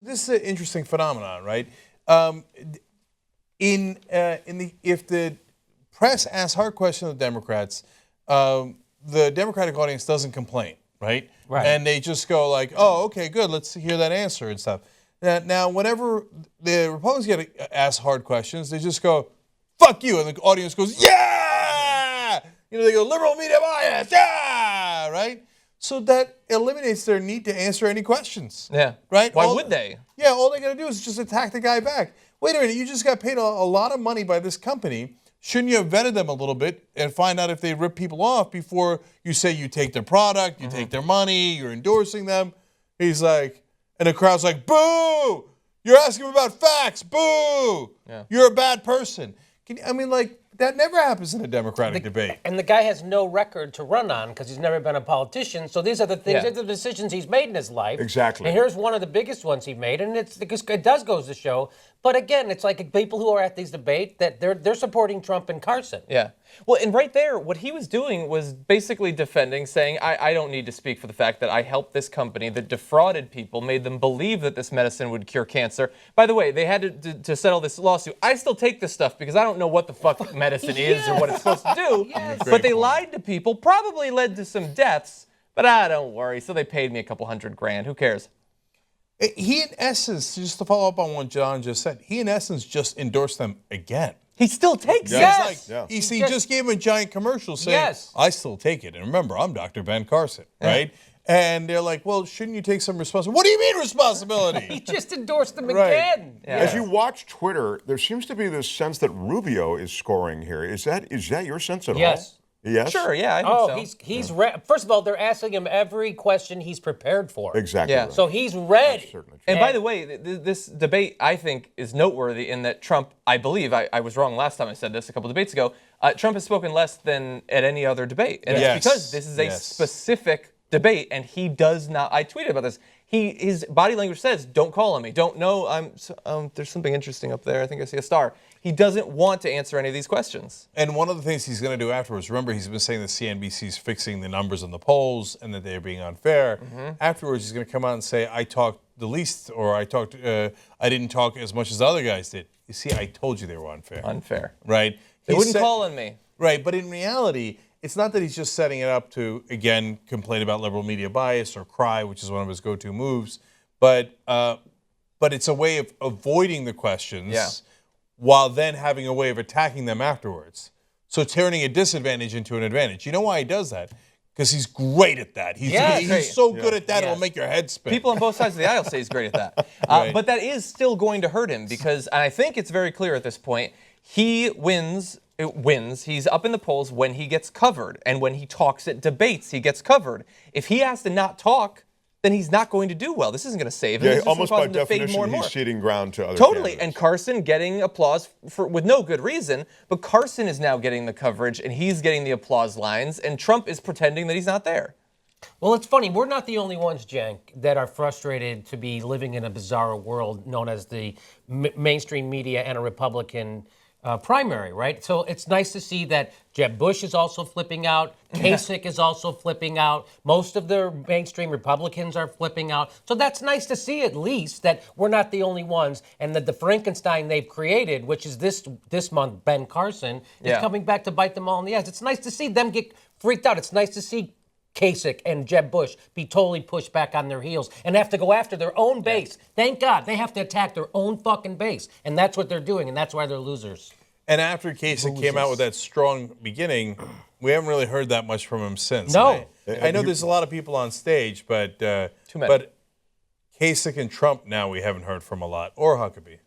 This is an interesting phenomenon, right? If the press asks hard questions of Democrats, the Democratic audience doesn't complain, right? Right. And they just go like, "Oh, okay, good. Let's hear that answer and stuff." Now, whenever the Republicans get asked hard questions, they just go, "Fuck you," and the audience goes, "Yeah!" They go, "Liberal media bias, yeah!" Right? So that eliminates their need to answer any questions. Yeah. Right? Why would they? Yeah, all they got to do is just attack the guy back. Wait a minute, you just got paid a lot of money by this company. Shouldn't you have vetted them a little bit and find out if they rip people off before you say you take their product, you take their money, you're endorsing them? He's like, and the crowd's like, boo! You're asking him about facts, boo! Yeah. You're a bad person. That never happens in a Democratic debate. And the guy has no record to run on because he's never been a politician. So these are the things, these are the decisions he's made in his life. Exactly. And here's one of the biggest ones he made, and it does goes to show. But again, it's like people who are at these debates that they're supporting Trump and Carson. Yeah. Well, and right there, what he was doing was basically defending, saying, I don't need to speak for the fact that I helped this company that defrauded people, made them believe that this medicine would cure cancer. By the way, they had to settle this lawsuit. I still take this stuff because I don't know what the fuck medicine is or what it's supposed to do. Yes. But they lied to people, probably led to some deaths. But don't worry. So they paid me a couple $100,000. Who cares? He, in essence, just to follow up on what John just said, he, in essence, just endorsed them again. He still takes it. Yes. He just gave him a giant commercial saying, I still take it. And remember, I'm Dr. Ben Carson, right? And they're like, well, shouldn't you take some responsibility? What do you mean responsibility? He just endorsed them again. Yeah. As you watch Twitter, there seems to be this sense that Rubio is scoring here. Is that your sense at all? Yes. Yes? Sure, yeah, I think so. He's first of all, they're asking him every question he's prepared for. Exactly. Yeah. Right. So he's ready. That's certainly true. And by the way, this debate, I think, is noteworthy in that Trump, I believe, I was wrong last time I said this a couple debates ago, Trump has spoken less than at any other debate. And it's because this is a specific debate, and he does not, I tweeted about this, his body language says, don't call on me, don't know, there's something interesting up there, I think I see a star. He doesn't want to answer any of these questions. And one of the things he's going to do afterwards, remember, he's been saying that CNBC's fixing the numbers in the polls and that they're being unfair. Afterwards, he's going to come out and say, I talked the least, or I didn't talk as much as the other guys did. You see, I told you they were unfair. Unfair. Right? They wouldn't call on me. Right, but in reality, it's not that he's just setting it up to, again, complain about liberal media bias or cry, which is one of his go-to moves, but it's a way of avoiding the questions while then having a way of attacking them afterwards. So turning a disadvantage into an advantage. You know why he does that? Because he's great at that. He's so good at that, it'll make your head spin. People on both sides of the aisle say he's great at that. But that is still going to hurt him because, and I think it's very clear at this point, he wins. He's up in the polls when he gets covered. And when he talks at debates, he gets covered. If he has to not talk, then he's not going to do well. This isn't going to save him. Yeah, almost by definition, he's ceding ground to other candidates. And Carson getting applause with no good reason, but Carson is now getting the coverage, and he's getting the applause lines, and Trump is pretending that he's not there. Well, it's funny. We're not the only ones, Jank, that are frustrated to be living in a bizarre world known as the mainstream media and a Republican primary, right? So it's nice to see that Jeb Bush is also flipping out. Kasich is also flipping out. Most of the mainstream Republicans are flipping out. So that's nice to see, at least, that we're not the only ones, and that the Frankenstein they've created, which is this month, Ben Carson, is coming back to bite them all in the ass. It's nice to see them get freaked out. It's nice to see Kasich and Jeb Bush be totally pushed back on their heels and have to go after their own base. Thank God they have to attack their own fucking base. And that's what they're doing, and that's why they're losers. And after Kasich came out with that strong beginning, we haven't really heard that much from him since. No. I know there's a lot of people on stage, but Too many. Kasich and Trump now we haven't heard from a lot, or Huckabee.